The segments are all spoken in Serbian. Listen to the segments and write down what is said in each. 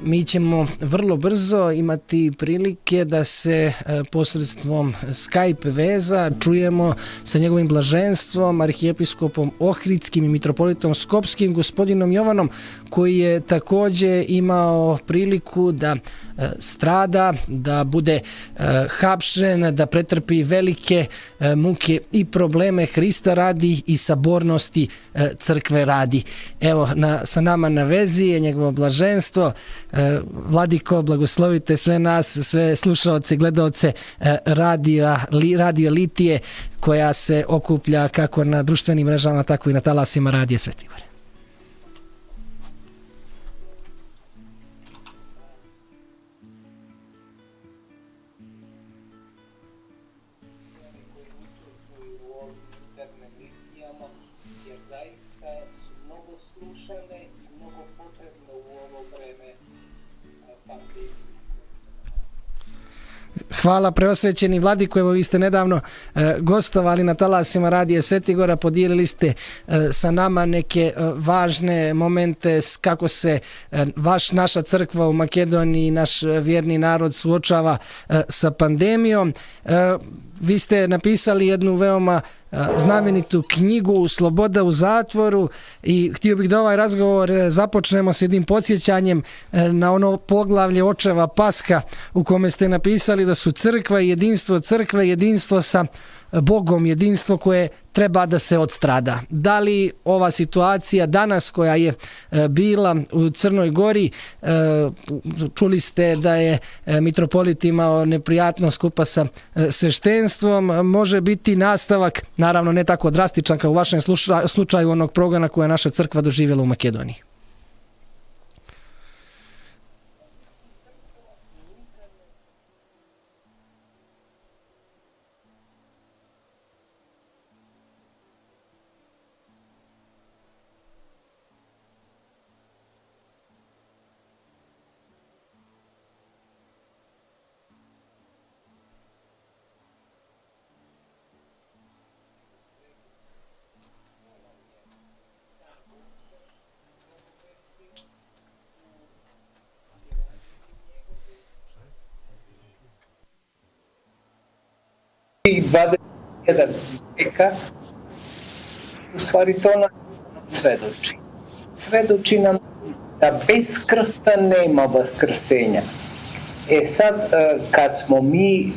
Mi ćemo vrlo brzo imati prilike da se posredstvom Skype veza čujemo sa njegovim blaženstvom, arhijepiskopom Ohridskim i mitropolitom Skopskim, gospodinom Jovanom, koji je također imao priliku da strada, da bude hapšen, da pretrpi velike muke i probleme Hrista radi i sabornosti crkve radi. Evo, sa nama na vezi je njegovo blaženstvo. Vladiko, blagoslovite sve nas, sve slušaoce, gledaoce Radio Litije, koja se okuplja kako na društvenim mrežama, tako i na talasima Radija Sveti Gore. Hvala preosvećeni Vladiko, evo vi ste nedavno gostovali na talasima Radija Svetigora, podijelili ste sa nama neke važne momente kako se naša crkva u Makedoniji, naš vjerni narod suočava sa pandemijom. Vi ste napisali jednu veoma znamenitu knjigu Sloboda u zatvoru i htio bih da ovaj razgovor započnemo s jednim podsjećanjem na ono poglavlje Očeva Pasha u kome ste napisali da su crkva i jedinstvo crkve, jedinstvo sa Bogom, jedinstvo koje treba da se odstrada. Da li ova situacija danas koja je bila u Crnoj Gori, čuli ste da je mitropolit imao neprijatno skupa sa sveštenstvom, može biti nastavak, naravno ne tako drastičan kao u vašem slučaju, onog progona koje je naša crkva doživjela u Makedoniji? I 21 veka, u stvari to nam svedoči. Svedoči nam da bez krsta nema vaskrsenja. Sad, kad smo mi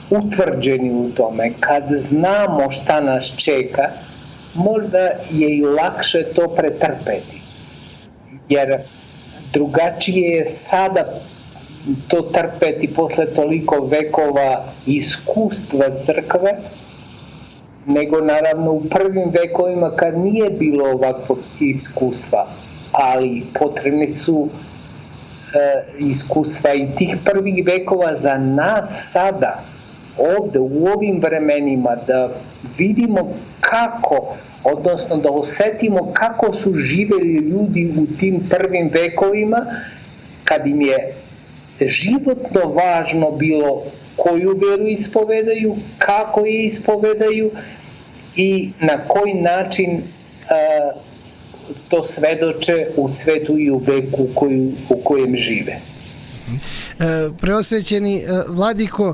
utvrđeni u tome, kad znamo šta nas čeka, možda je i lakše to pretrpeti. Jer drugačije je sada to trpeti posle toliko vekova iskustva crkve, nego naravno u prvim vekovima kad nije bilo ovakvog iskustva, ali potrebni su iskustva i tih prvih vekova za nas sada, ovde u ovim vremenima, da vidimo kako, odnosno da osetimo kako su živeli ljudi u tim prvim vekovima, kad im je životno važno bilo koju veru ispovedaju, kako je ispovedaju i na koji način to svedoče u svetu i u veku u kojem žive. Preosvećeni Vladiko,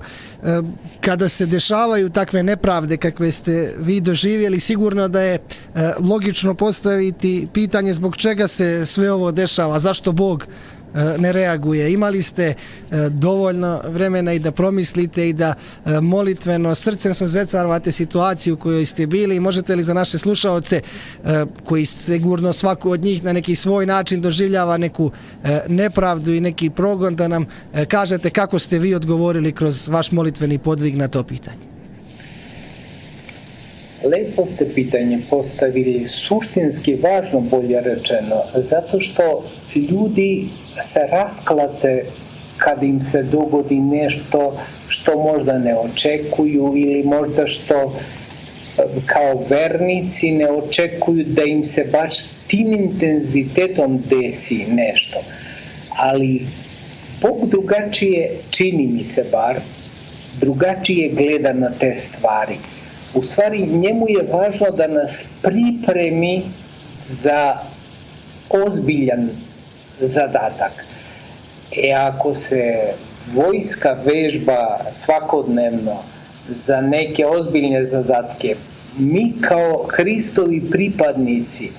kada se dešavaju takve nepravde kakve ste vi doživjeli, sigurno da je logično postaviti pitanje zbog čega se sve ovo dešava, zašto Bog ne reaguje. Imali ste dovoljno vremena i da promislite i da molitveno srcem suzecarvate situaciju u kojoj ste bili i možete li za naše slušaoce koji sigurno svako od njih na neki svoj način doživljava neku nepravdu i neki progon, da nam kažete kako ste vi odgovorili kroz vaš molitveni podvig na to pitanje? Lepo ste pitanje postavili, suštinski važno, bolje rečeno, zato što ljudi se rasklate kad im se dogodi nešto što možda ne očekuju ili možda što kao vernici ne očekuju da im se baš tim intenzitetom desi nešto. Ali Bog drugačije, čini mi se bar, drugačije gleda na te stvari. U stvari njemu je važno da nas pripremi za ozbiljan zadatak. Ako se vojska vežba svakodnevno za neke ozbiljne zadatke, mi kao Hristovi pripadnici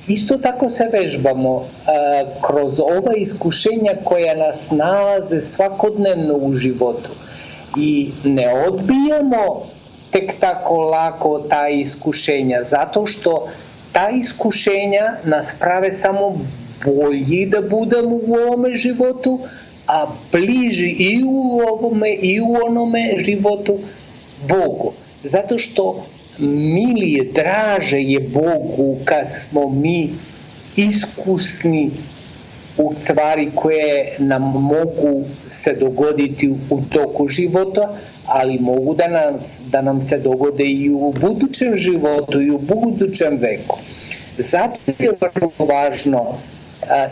isto tako se vežbamo kroz ova iskušenja koja nas nalaze svakodnevno u životu i ne odbijamo tek tako lako ta iskušenja, zato što ta iskušenja nas prave samo bolji da budemo u ovome životu, a bliži i u ovome i u onome životu Bogu. Zato što milije, draže je Bogu kad smo mi iskusni u stvari koje nam mogu se dogoditi u toku života, ali mogu da nam se dogode i u budućem životu i u budućem veku. Zato je vrlo važno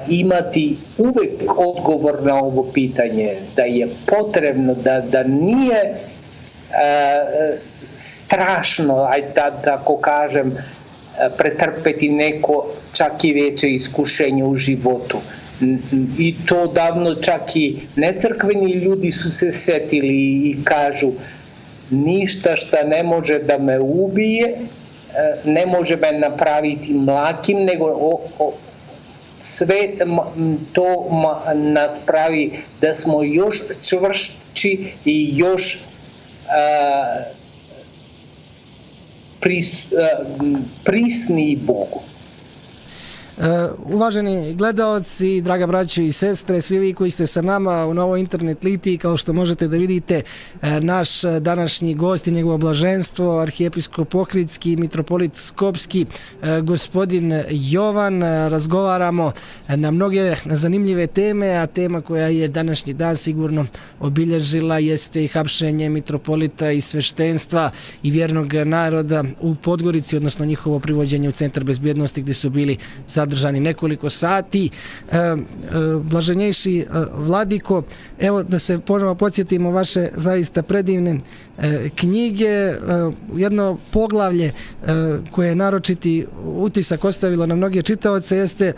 imati uvek odgovor na ovo pitanje, da je potrebno, da nije strašno, ajde da tako kažem, pretrpeti neko čak i veće iskušenje u životu. I to davno čak i necrkveni ljudi su se setili i kažu ništa šta ne može da me ubije, ne može me napraviti mlakim, nego sve to nas pravi da smo još čvršći i još prisniji Bogu. Uvaženi gledaoci, draga braćo i sestre, svi vi koji ste sa nama u novoj internet litiji, kao što možete da vidite, naš današnji gost je njegovo blaženstvo, arhijepiskop Ohridski, mitropolit Skopski, gospodin Jovan. Razgovaramo na mnoge zanimljive teme, a tema koja je današnji dan sigurno obilježila jeste i hapšenje mitropolita i sveštenstva i vjernog naroda u Podgorici, odnosno njihovo privođenje u Centar bezbjednosti gdje su bili zadržani nekoliko sati. Blaženjejši vladiko, evo da se ponovo podsjetimo vaše zaista predivne knjige, jedno poglavlje koje je naročiti utisak ostavilo na mnoge čitaoce jeste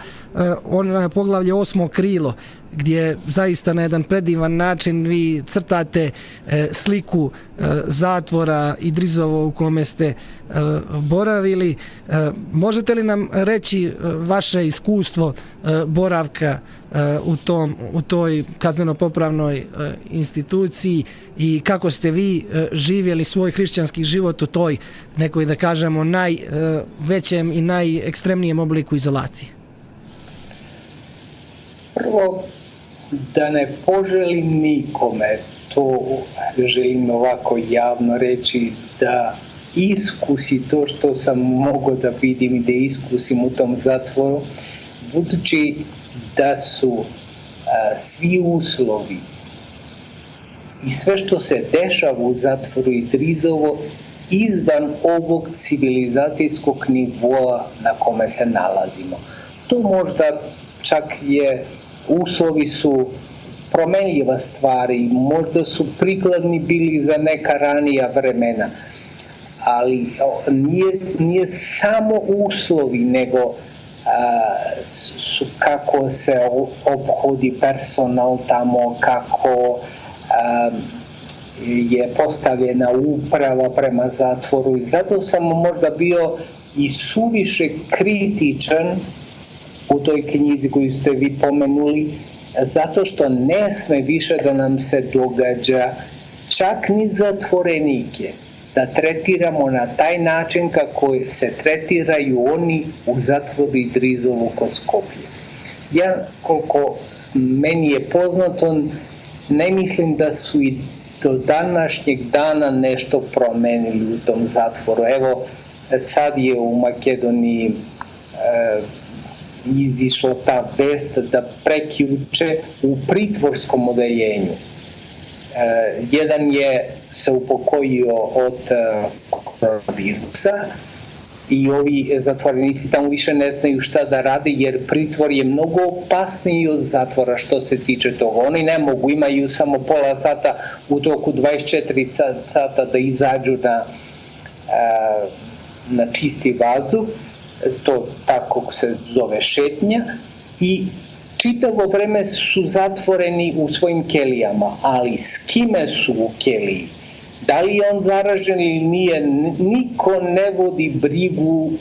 ono poglavlje 8. krilo, gdje zaista na jedan predivan način vi crtate sliku zatvora Idrizovo u kome ste boravili. Možete li nam reći vaše iskustvo boravka u toj kazneno-popravnoj instituciji i kako ste vi živjeli svoj hrišćanski život u toj nekoj, da kažemo, najvećem i najekstremnijem obliku izolacije? Prvo, da ne poželim nikome, to želim ovako javno reći, da iskusi to što sam mogao da vidim i da iskusim u tom zatvoru, budući da su svi uslovi i sve što se dešava u zatvoru Idrizovo izvan ovog civilizacijskog nivoa na kome se nalazimo. To možda čak je, uslovi su promenljiva stvari, možda su prikladni bili za neka ranija vremena, ali nije samo uslovi, nego su kako se ophodi personal tamo, kako je postavljena uprava prema zatvoru, i zato sam možda bio i suviše kritičan u toj knjizi koju ste vi pomenuli, zato što ne sme više da nam se događa čak ni zatvorenike da tretiramo na taj način kako se tretiraju oni u zatvoru Idrizovu kod Skoplja. Ja, koliko meni je poznato, ne mislim da su i do današnjeg dana nešto promenili u tom zatvoru. Evo, sad je u Makedoniji izišla ta vest da prekjuče u pritvorskom odeljenju jedan je se upokojio od koronavirusa i ovi zatvorenici tamo više ne znaju šta da rade, jer pritvor je mnogo opasniji od zatvora što se tiče toga. Oni ne mogu, imaju samo pola sata u toku 24 sata da izađu na čisti vazduh, to tako se zove šetnja, i čitavo vreme su zatvoreni u svojim kelijama, ali s kime su u keliji? Da li je on zaražen ili nije, niko ne vodi brigu,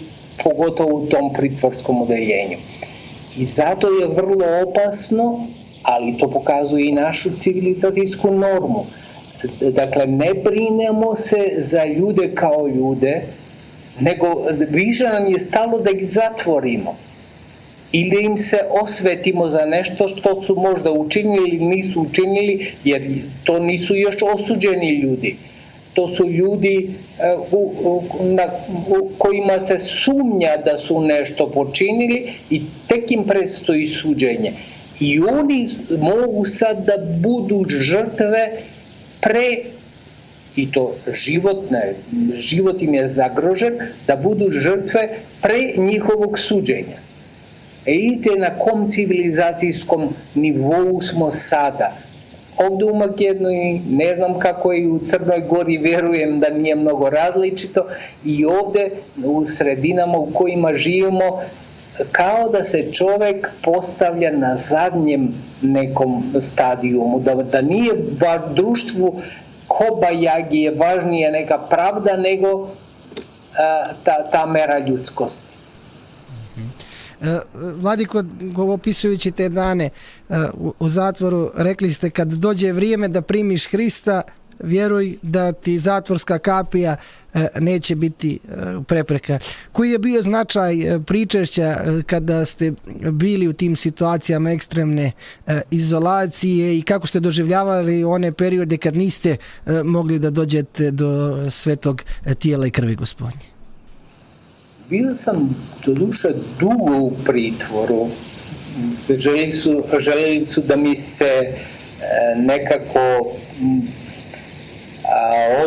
pogotovo u tom pritvorskom odeljenju. I zato je vrlo opasno, ali to pokazuje i našu civilizacijsku normu. Dakle, ne brinemo se za ljude kao ljude, nego više nam je stalo da ih zatvorimo ili im se osvetimo za nešto što su možda učinili ili nisu učinili, jer to nisu još osuđeni ljudi. To su ljudi kojima se sumnja da su nešto počinili i tek im predstoji suđenje. I oni mogu sad da budu žrtve i to život im je zagrožen, da budu žrtve pre njihovog suđenja. Vidite na kom civilizacijskom nivou smo sada. Ovdje u Makedoniji, ne znam kako je u Crnoj Gori, vjerujem da nije mnogo različito, i ovdje u sredinama u kojima živimo, kao da se čovjek postavlja na zadnjem nekom stadijumu, da nije u društvu kobajagi je važnija neka pravda nego ta mera ljudskosti. Vladiko, opisujući te dane u zatvoru, rekli ste kad dođe vrijeme da primiš Hrista, vjeruj da ti zatvorska kapija neće biti prepreka. Koji je bio značaj pričešća kada ste bili u tim situacijama ekstremne izolacije i kako ste doživljavali one periode kad niste mogli da dođete do svetog tijela i krvi Gospodnje? Bio sam doduše dugo u pritvoru. Željeli su da mi se nekako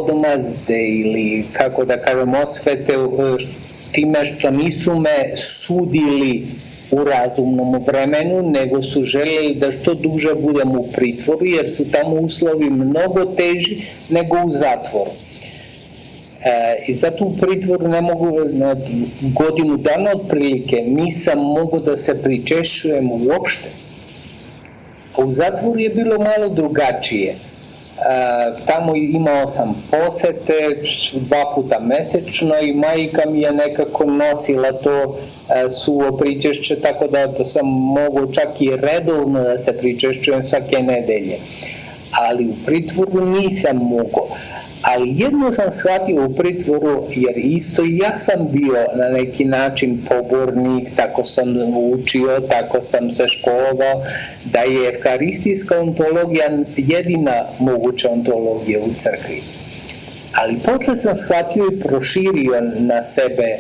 odmazde ili, kako da kažem, osvete time što nisu me sudili u razumnom vremenu, nego su željeli da što duže budem u pritvoru, jer su tamo uslovi mnogo teži nego u zatvoru. I zato u pritvoru ne mogu, godinu dana otprilike, nisam mogu da se pričešujem uopšte. U zatvoru je bilo malo drugačije. Tamo imao sam posete 2 puta mesečno i majka mi je nekako nosila to suvo pričešće, tako da sam mogao čak i redovno da se pričešćujem svake nedelje. Ali u pritvoru nisam mogao. Ali jedno sam shvatio u pritvoru, jer isto i ja sam bio na neki način pobornik, tako sam učio, tako sam se školovao, da je evkaristijska ontologija jedina moguća ontologija u crkvi. Ali posle sam shvatio i proširio na sebe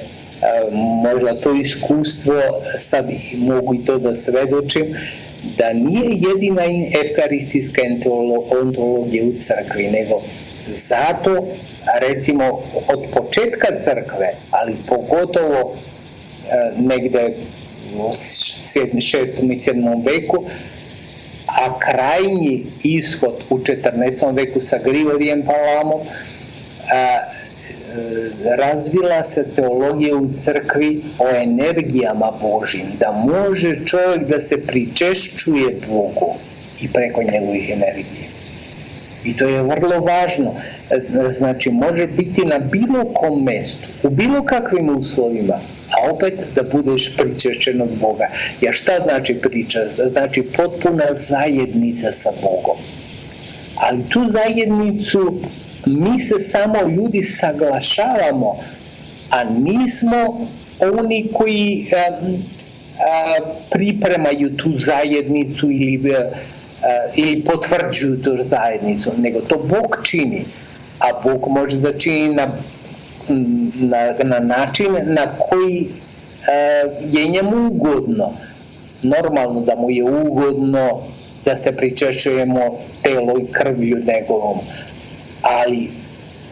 možda to iskustvo, sad mogu i to da svedočim, da nije jedina evkaristijska ontologija u crkvi, nego zato, recimo, od početka crkve, ali pogotovo negde u 6. i 7. veku, a krajnji ishod u 14. veku sa Grigorijem Palamom, razvila se teologija u crkvi o energijama Božjim, da može čovjek da se pričešćuje Bogu i preko njegovih energije. I to je vrlo važno. Znači, može biti na bilo kom mestu, u bilo kakvim uslovima, a opet da budeš pričešćen od Boga. Jer šta znači priča? Znači potpuna zajednica sa Bogom. Ali tu zajednicu mi se samo ljudi saglašavamo, a nismo oni koji pripremaju tu zajednicu ili potvrđuju tu zajednicu, nego to Bog čini, a Bog može da čini na način na koji je njemu ugodno. Normalno da mu je ugodno da se pričešćujemo telo i krvlju njegovom, ali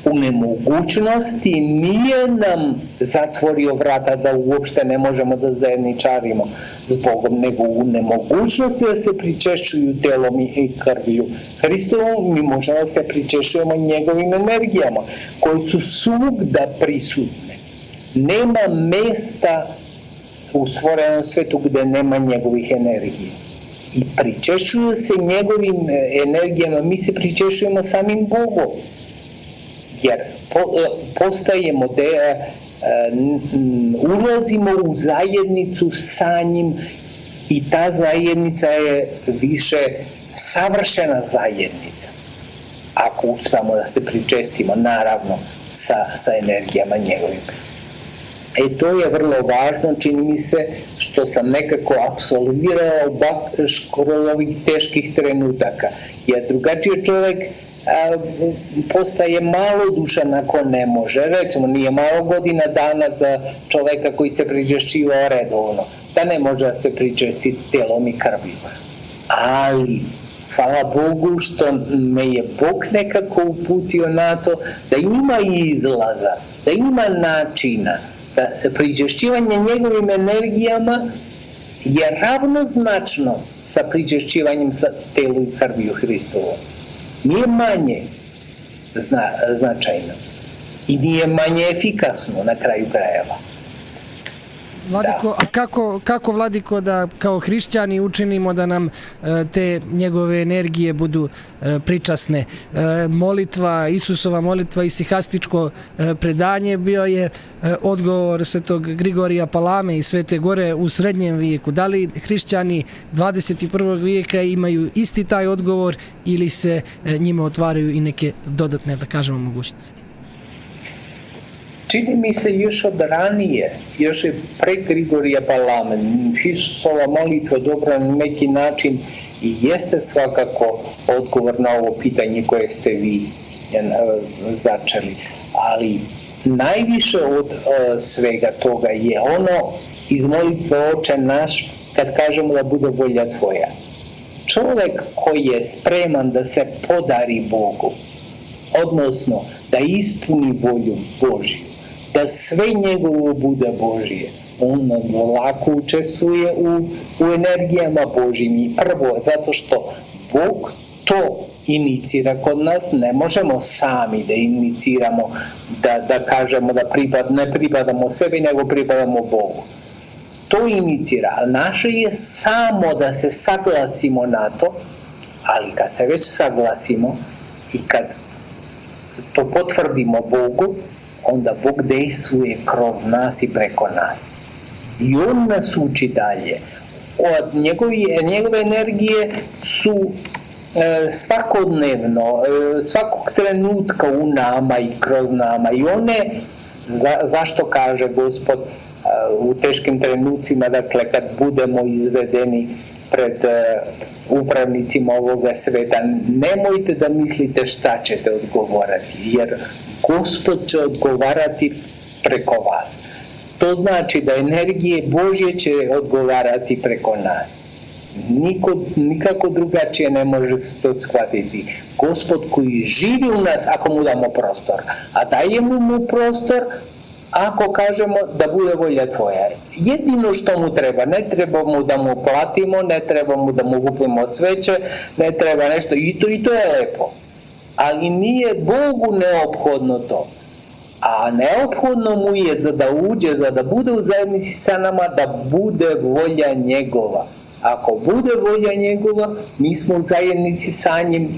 u nemogućnosti nije nam zatvorio vrata da uopšte ne možemo da zajedničarimo s Bogom, nego u nemogućnosti da se pričešćuju telom i krvlju Hristovom, mi možemo da se pričešćujemo njegovim energijama koji su svugda prisutne. Nema mesta u stvorenom svetu gde nema njegovih energija. i pričešćuju se njegovim energijama, mi se pričešćujemo samim Bogom, jer postajemo ulazimo u zajednicu sa njim i ta zajednica je više savršena zajednica. Ako uspemo da se pričestimo, naravno, sa energijama njegovim. To je vrlo važno, čini mi se, što sam nekako apsolvirao kroz ovih teških trenutaka. Jer drugačije čovjek postaje malodušan ako ne može. Recimo, nije malo godina dana za čovjeka koji se pričešćivao redovno, da ne može da se pričesti telom i krviju. Ali, hvala Bogu što me je Bog nekako uputio na to da ima izlaza, da ima načina, da pričešćivanje njegovim energijama je ravnoznačno sa pričešćivanjem sa telu i krviju Hristovom. Nije manje značajno i nije manje efikasno na kraju krajeva. Vladiko, a kako Vladiko da kao hrišćani učinimo da nam te njegove energije budu pričasne? Molitva, Isusova molitva i sihastičko predanje bio je odgovor svetog Grigorija Palame i Svete Gore u srednjem vijeku. Da li hrišćani 21. vijeka imaju isti taj odgovor ili se njima otvaraju i neke dodatne, da kažemo, mogućnosti? Čini mi se još od ranije, još je pre Grigorija Palame, Isusova molitva dobra na neki način i jeste svakako odgovor na ovo pitanje koje ste vi začeli. Ali najviše od svega toga je ono iz molitve Oče naš kad kažemo da bude volja tvoja. Čovjek koji je spreman da se podari Bogu, odnosno da ispuni volju Božju, da sve njegovo bude Božije, on lako učestvuje u energijama Božjim i prvo zato što Bog to inicira kod nas, ne možemo sami da iniciramo, da kažemo da ne pripadamo sebi, nego pripadamo Bogu. To inicira, a naše je samo da se saglasimo na to, ali kad se već saglasimo i kad to potvrdimo Bogu, onda Bog dejstvuje kroz nas i preko nas. I on nas uči dalje. Od njegove energije su svakodnevno, svakog trenutka u nama i kroz nama. I one, zašto kaže Gospod u teškim trenucima, dakle kad budemo izvedeni pred upravnicima ovoga sveta, nemojte da mislite šta ćete odgovorati, jer Gospod će odgovarati preko vas. To znači da energije Božje će odgovarati preko nas. Nikako drugačije ne može se to shvatiti. Gospod koji živi u nas ako mu damo prostor, a dajemo mu prostor ako kažemo da bude volja tvoja. Jedino što mu treba, ne treba mu da mu platimo, ne treba mu da mu kupimo sveće, ne treba nešto, i to je lepo. Ali nije Bogu neophodno to. A neophodno mu je da uđe, da bude u zajednici sa nama, da bude volja njegova. Ako bude volja njegova, mi smo u zajednici sa njim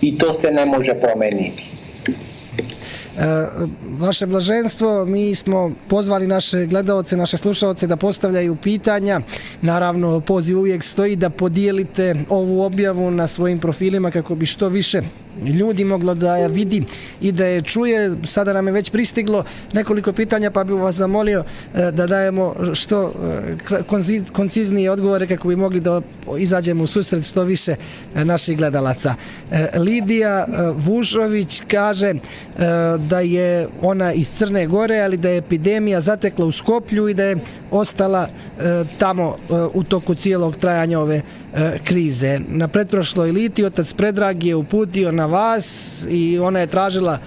i to se ne može promeniti. Vaše blaženstvo, mi smo pozvali naše gledalce, naše slušalce da postavljaju pitanja. Naravno, poziv uvijek stoji da podijelite ovu objavu na svojim profilima kako bi što više ljudi moglo da je vidi i da je čuje. Sada nam je već pristiglo nekoliko pitanja, pa bih vas zamolio da dajemo što konciznije odgovore kako bi mogli da izađemo u susret što više naših gledalaca. Lidija Vušović kaže da je ona iz Crne Gore, ali da je epidemija zatekla u Skoplju i da je ostala tamo u toku cijelog trajanja ove krize. Na pretprošloj liti otac Predrag je uputio na vas i ona je tražila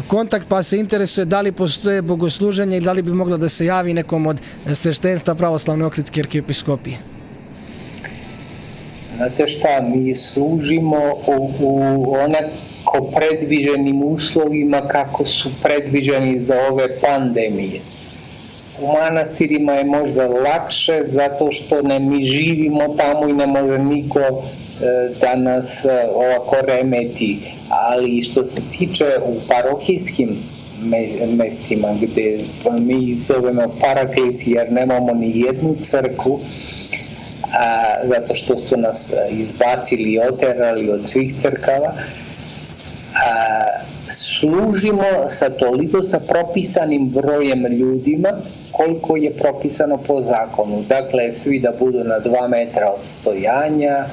kontakt, pa se interesuje da li postoje bogosluženje i da li bi mogla da se javi nekom od sveštenstva Pravoslavne Ohridske arhiepiskopije. Znate šta, mi služimo u onako predviđenim uslovima kako su predviđeni za ove pandemije. u manastirima je možda lakše zato što ne mi živimo tamo i ne može niko da nas ovako remeti, ali što se tiče u parohijskim mestima gde mi zovemo paraklisi jer nemamo ni jednu crkvu, zato što su nas izbacili i oterali od svih crkava, služimo sa propisanim brojem ljudima koliko je propisano po zakonu. Dakle, svi da budu na 2 metra odstojanja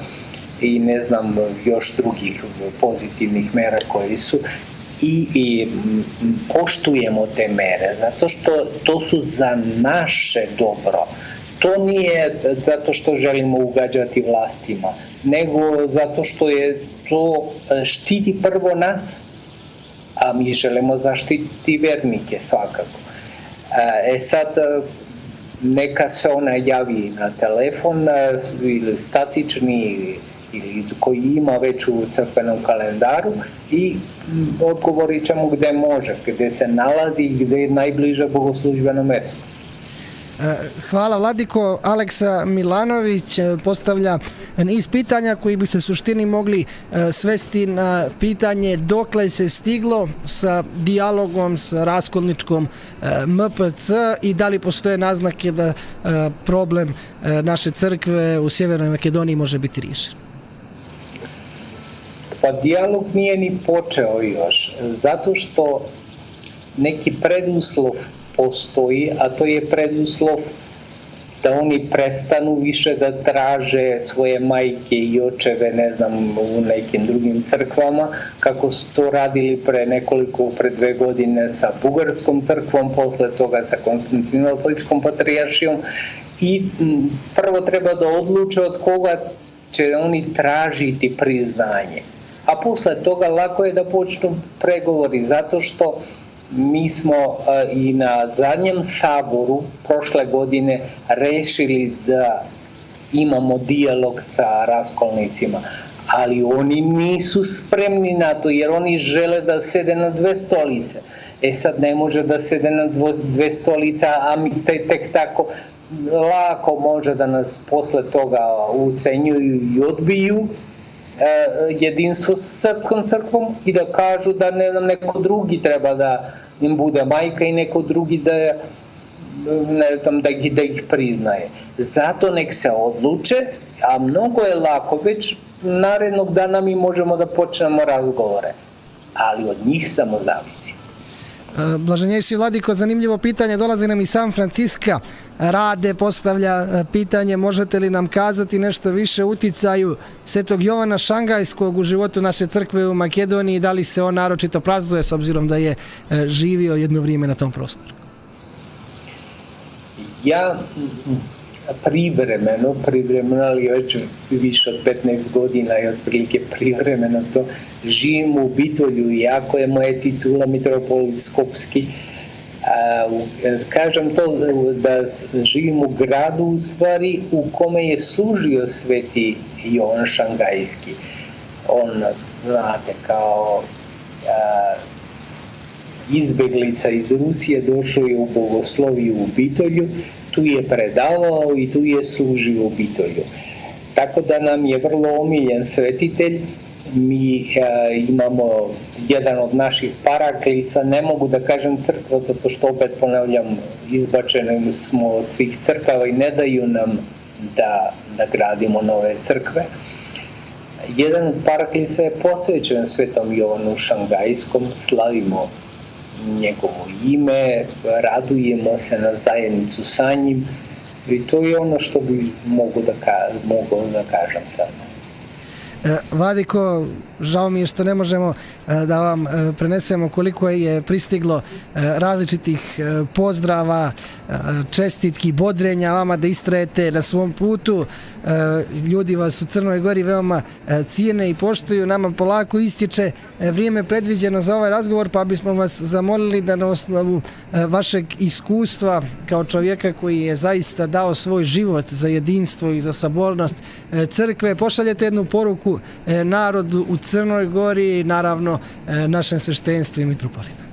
i ne znam još drugih pozitivnih mera koji su i poštujemo te mere zato što to su za naše dobro. To nije zato što želimo ugađati vlastima, nego zato što je to štiti prvo nas, a mi želimo zaštititi vernike svakako. Sad neka se ona javi na telefon ili statični ili koji ima već u crkvenom kalendaru i odgovorit ćemo gde može, gde se nalazi i gde je najbliže bogoslužbeno mesto. Hvala Vladiko. Aleksa Milanović postavlja niz pitanja koji bi se suštini mogli svesti na pitanje dokle se stiglo sa dijalogom sa raskolničkom MPC i da li postoje naznake da problem naše crkve u Sjevernoj Makedoniji može biti riješen. Pa dijalog nije ni počeo još, zato što neki preduslov postoji, a to je preduslov da oni prestanu više da traže svoje majke i očeve, ne znam, u nekim drugim crkvama, kako su to radili pre 2 godine sa Bugarskom crkvom, posle toga sa Konstantinopolskom patrijaršijom i prvo treba da odluče od koga će oni tražiti priznanje. A posle toga lako je da počnu pregovori, zato što mi smo i na zadnjem saboru prošle godine rešili da imamo dijalog sa raskolnicima, ali oni nisu spremni na to jer oni žele da sede na 2 stolice. Sad ne može da sede na 2 stolica, a mi tek tako lako može da nas posle toga ucenjuju i odbiju jedinstvo s Srpskom crkvom i da kažu da neko drugi treba da im bude majka i neko drugi da ih priznaje. Zato nek se odluče, a mnogo je lako, već narednog dana mi možemo da počnemo razgovore, ali od njih samo zavisi. Blaženjejši Vladiko, zanimljivo pitanje, dolazi nam iz San Franciska. Rade postavlja pitanje, možete li nam kazati nešto više o uticaju Svetog Jovana Šangajskog u životu naše crkve u Makedoniji, da li se on naročito praznuje s obzirom da je živio jedno vrijeme na tom prostoru? Ja privremeno, ali već više od 15 godina i otprilike privremeno to živim u Bitolju, iako je moja titula mitropolit Skopski. Kažem to da živim u gradu u stvari u kome je služio Sveti Jovan Šangajski. On, znate, kao izbeglica iz Rusije došao je u bogosloviju u Bitolju, tu je predavao i tu je služio u Bitolju. Tako da nam je vrlo omiljen svetitelj. Mi imamo jedan od naših paraklica, ne mogu da kažem crkva, zato što opet ponavljam, izbačeni smo od svih crkava i ne daju nam da gradimo nove crkve. Jedan od paraklica je posvećen Svetom Jovanu Šangajskom, slavimo njegovo ime, radujemo se na zajednicu sa njim i to je ono što bi mogao da kažem sad. Vladiko, žao mi je što ne možemo da vam prenesemo koliko je pristiglo različitih pozdrava, čestitki, bodrenja vama da istrajete na svom putu. Ljudi vas u Crnoj Gori veoma cijene i poštuju. Nama polako istječe vrijeme predviđeno za ovaj razgovor, pa bismo vas zamolili da na osnovu vašeg iskustva kao čovjeka koji je zaista dao svoj život za jedinstvo i za sabornost crkve pošaljete jednu poruku narodu u Crnoj Gori i naravno našem sveštenstvu i mitropolitu.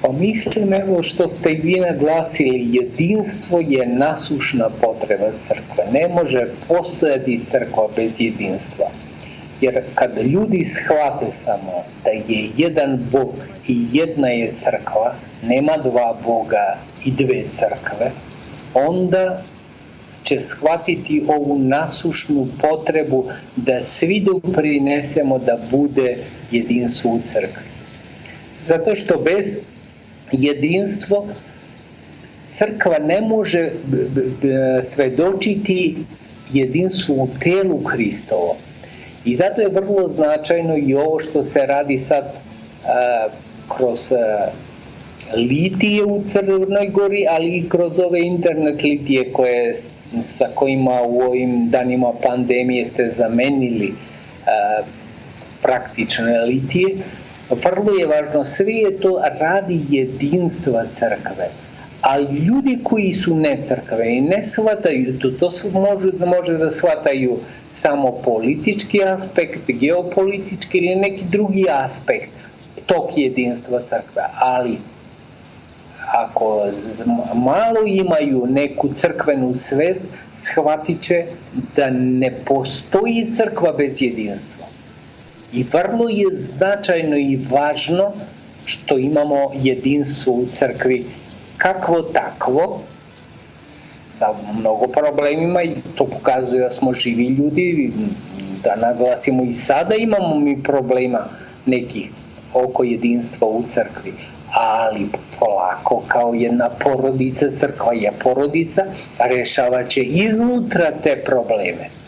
Pa Pa mislim, evo što ste i vi naglasili, jedinstvo je nasušna potreba crkve. Ne može postojati crkva bez jedinstva. Jer kad ljudi shvate samo da je jedan Bog i jedna je crkva, nema dva Boga i dve crkve, onda će shvatiti ovu nasušnu potrebu da svi doprinesemo da bude jedinstvo u crkvi. Zato što bez jedinstva crkva ne može svedočiti jedinstvu u telu Hristovom. I zato je vrlo značajno i ovo što se radi sad kroz litije u Crnoj Gori, ali i kroz ove internet litije sa kojima u ovim danima pandemije ste zamenili praktične litije. Vrlo je važno, sve je to radi jedinstva crkve. Ali ljudi koji su ne crkve i ne shvataju to može da shvataju samo politički aspekt, geopolitički ili neki drugi aspekt tog jedinstva crkve. Ali ako malo imaju neku crkvenu svest, shvatit će da ne postoji crkva bez jedinstva. I vrlo je značajno i važno što imamo jedinstvo u crkvi kakvo takvo, sa mnogo problemima, i to pokazuje da smo živi ljudi, da naglasimo i sada imamo mi problema nekih oko jedinstva u crkvi, ali polako kao jedna porodica, crkva je porodica, rešavat će iznutra te probleme.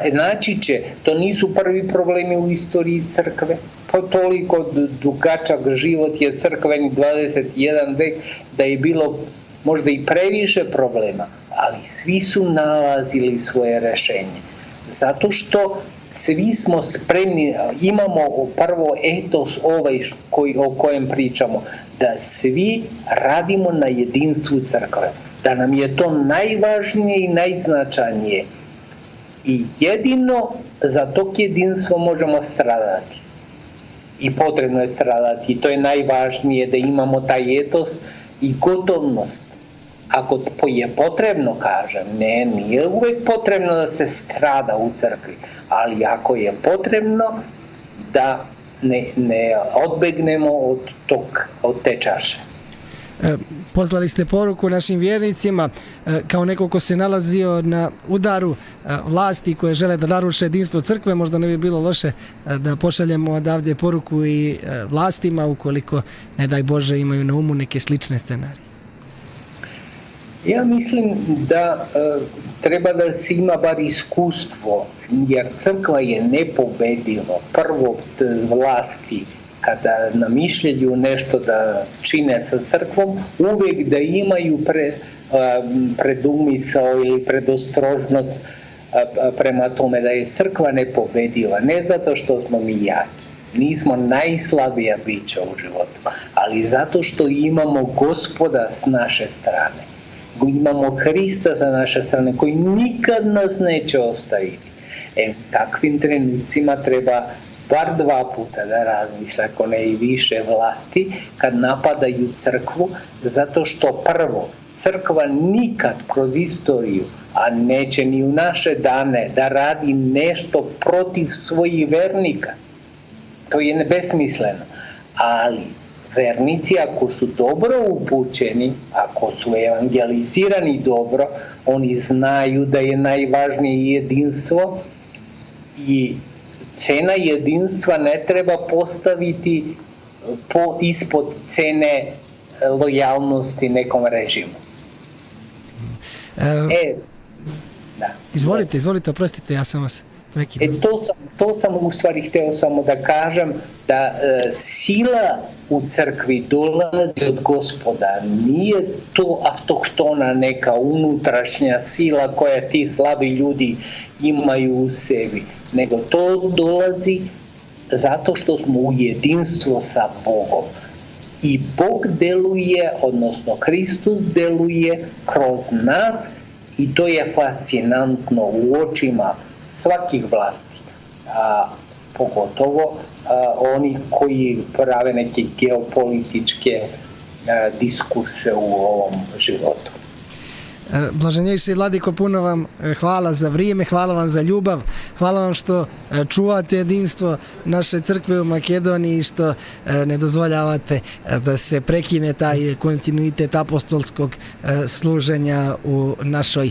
I naći će, to nisu prvi problemi u istoriji crkve, pa toliko dugačak život je crkveni 21 vek da je bilo možda i previše problema, ali svi su nalazili svoje rešenje. Zato što svi smo spremni, imamo prvo etos ovaj o kojem pričamo, da svi radimo na jedinstvu crkve, da nam je to najvažnije i najznačajnije. I jedino za tog jedinstva možemo stradati. I potrebno je stradati. I to je najvažnije, da imamo taj etos i gotovnost. Ako je potrebno, kažem, nije uvek potrebno da se strada u crkvi, ali ako je potrebno da ne odbegnemo od te čaše. Poslali ste poruku našim vjernicima kao neko ko se nalazio na udaru vlasti koje žele da naruše jedinstvo crkve. Možda ne bi bilo loše da pošaljemo odavde poruku i vlastima ukoliko, ne daj Bože, imaju na umu neke slične scenarije. Ja mislim da treba da se ima bar iskustvo, jer crkva je nepobediva. Prvo vlasti kada namišljaju nešto da čine sa crkvom, uvek da imaju predumisao ili predostrožnost prema tome da je crkva nepobediva. Ne zato što smo mi jaki, nismo najslabija bića u životu, ali zato što imamo Gospoda s naše strane. Imamo Hrista sa naše strane koji nikad nas neće ostaviti. U takvim trenucima treba bar 2 puta da razmisle, ako ne i više, vlasti kad napadaju crkvu, zato što prvo, crkva nikad kroz istoriju, a neće ni u naše dane, da radi nešto protiv svojih vernika. To je besmisleno. Ali vernici, ako su dobro upućeni, ako su evangelizirani dobro, oni znaju da je najvažnije jedinstvo i cena jedinstva ne treba postaviti ispod cene lojalnosti nekom režimu. Izvolite, oprostite, ja sam vas prekinuo. To sam u stvari hteo samo da kažem, da sila u crkvi dolazi od Gospoda. Nije to autohtona neka unutrašnja sila koja ti slabi ljudi imaju u sebi, nego to dolazi zato što smo u jedinstvu sa Bogom. I Bog deluje, odnosno Hristos deluje kroz nas i to je fascinantno u očima svakih vlasti. pogotovo oni koji prave neke geopolitičke diskurse u ovom životu. Blaženjejši Vladiko, puno vam hvala za vrijeme, hvala vam za ljubav, hvala vam što čuvate jedinstvo naše crkve u Makedoniji i što ne dozvoljavate da se prekine taj kontinuitet apostolskog služenja u našoj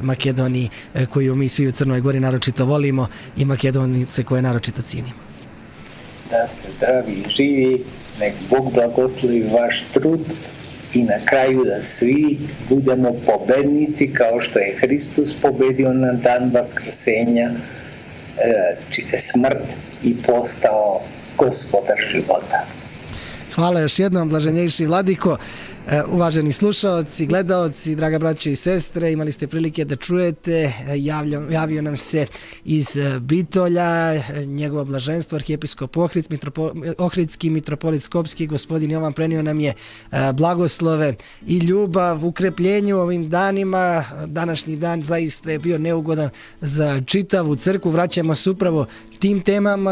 Makedoniji koju mi svi u Crnoj Gori naročito volimo i Makedonice koje naročito cijenimo. Da ste zdravi i živi, nek Bog blagoslovi vaš trud i na kraju da svi budemo pobednici kao što je Hristos pobedio na dan vaskrsenja smrt i postao gospodar života. Hvala još jednom, blaženjejši Vladiko. Uvaženi slušaoci, gledaoci, draga braćo i sestre, imali ste prilike da čujete, javio nam se iz Bitolja njegovo blaženstvo, arhijepiskop Ohridski, mitropolit Skopski, gospodin Jovan prenio nam je blagoslove i ljubav, ukrepljenju ovim danima. Današnji dan zaista je bio neugodan za čitavu crkvu. Vraćamo se upravo tim temama